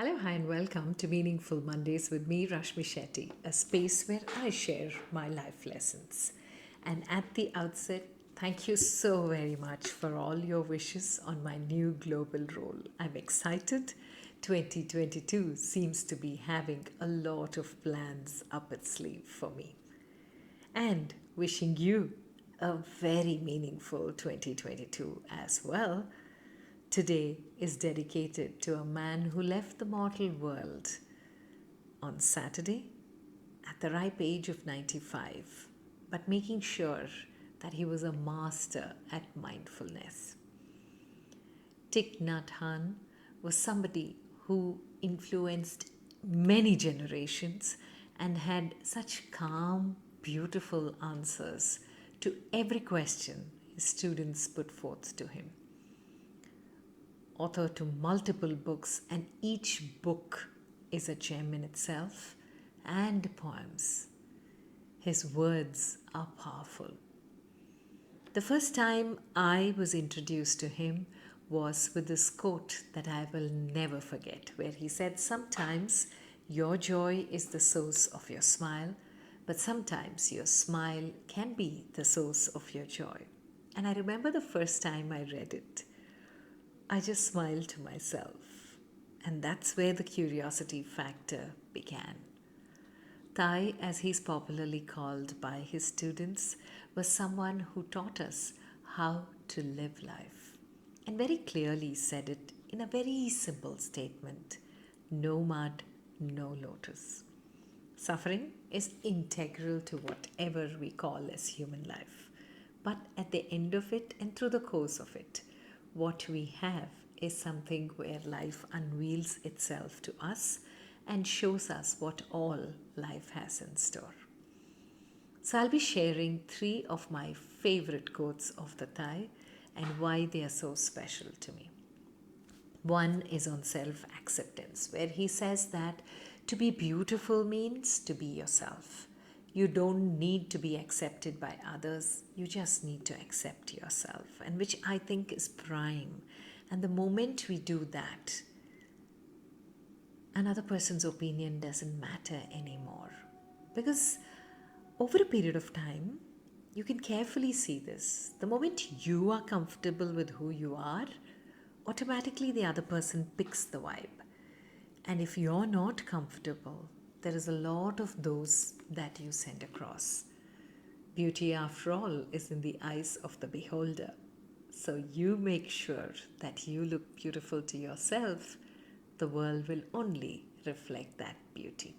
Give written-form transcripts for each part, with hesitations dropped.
Hello, hi, and welcome to Meaningful Mondays with me, Rashmi Shetty, a space where I share my life lessons. And at the outset, thank you so very much for all your wishes on my new global role. I'm excited. 2022 seems to be having a lot of plans up its sleeve for me. And wishing you a very meaningful 2022 as well. Today is dedicated to a man who left the mortal world on Saturday at the ripe age of 95, but making sure that he was a master at mindfulness. Thich Nhat Hanh was somebody who influenced many generations and had such calm, beautiful answers to every question his students put forth to him. Author to multiple books, and each book is a gem in itself, and poems. His words are powerful. The first time I was introduced to him was with this quote that I will never forget, where he said, "Sometimes your joy is the source of your smile, but sometimes your smile can be the source of your joy." And I remember the first time I read it. I just smiled to myself. And that's where the curiosity factor began. Thai, as he's popularly called by his students, was someone who taught us how to live life and very clearly said it in a very simple statement: no mud, no lotus. Suffering is integral to whatever we call as human life. But at the end of it and through the course of it, what we have is something where life unveils itself to us and shows us what all life has in store. So I'll be sharing three of my favorite quotes of the Thai and why they are so special to me. One is on self acceptance, where he says that to be beautiful means to be yourself. You don't need to be accepted by others, you just need to accept yourself, and which I think is prime. And the moment we do that, another person's opinion doesn't matter anymore. Because over a period of time, you can carefully see this. The moment you are comfortable with who you are, automatically the other person picks the vibe. And if you're not comfortable, there is a lot of those that you send across. Beauty, after all, is in the eyes of the beholder. So you make sure that you look beautiful to yourself. The world will only reflect that beauty.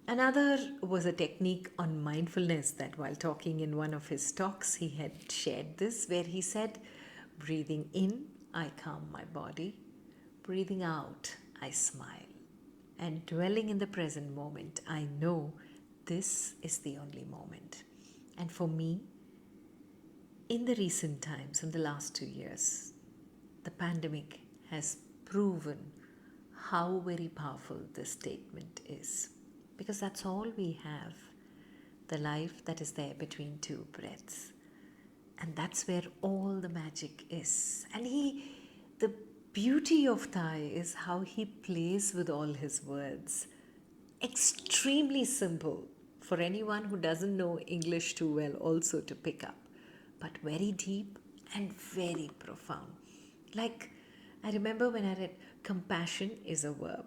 Another was a technique on mindfulness that while talking in one of his talks, he had shared this, where he said, breathing in, I calm my body. Breathing out, I smile. And dwelling in the present moment, I know this is the only moment. And for me, in the recent times, in the last 2 years, the pandemic has proven how very powerful this statement is. Because that's all we have, the life that is there between two breaths. And that's where all the magic is. And the beauty of Thai is how he plays with all his words. Extremely simple for anyone who doesn't know English too well also to pick up, but very deep and very profound. Like, I remember when I read, compassion is a verb.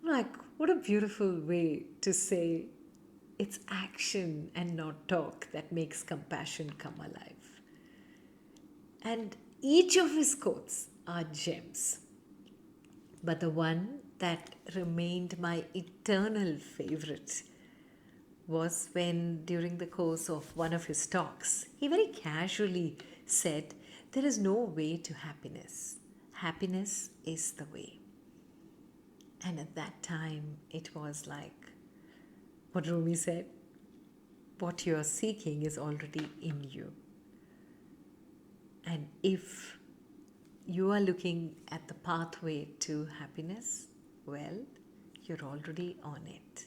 Like, what a beautiful way to say it's action and not talk that makes compassion come alive. And each of his quotes are gems. But the one that remained my eternal favorite was when, during the course of one of his talks, he very casually said, there is no way to happiness. Happiness is the way. And at that time, it was like what Rumi said, what you are seeking is already in you. And if you are looking at the pathway to happiness, well, you're already on it.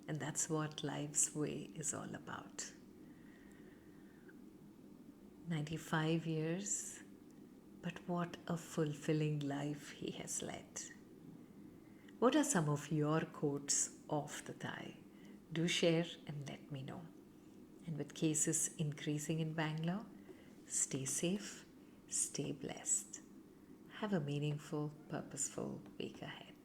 And that's what life's way is all about. 95 years, but what a fulfilling life he has led. What are some of your quotes of the thigh? Do share and let me know. And with cases increasing in Bangalore, stay safe, stay blessed. Have a meaningful, purposeful week ahead.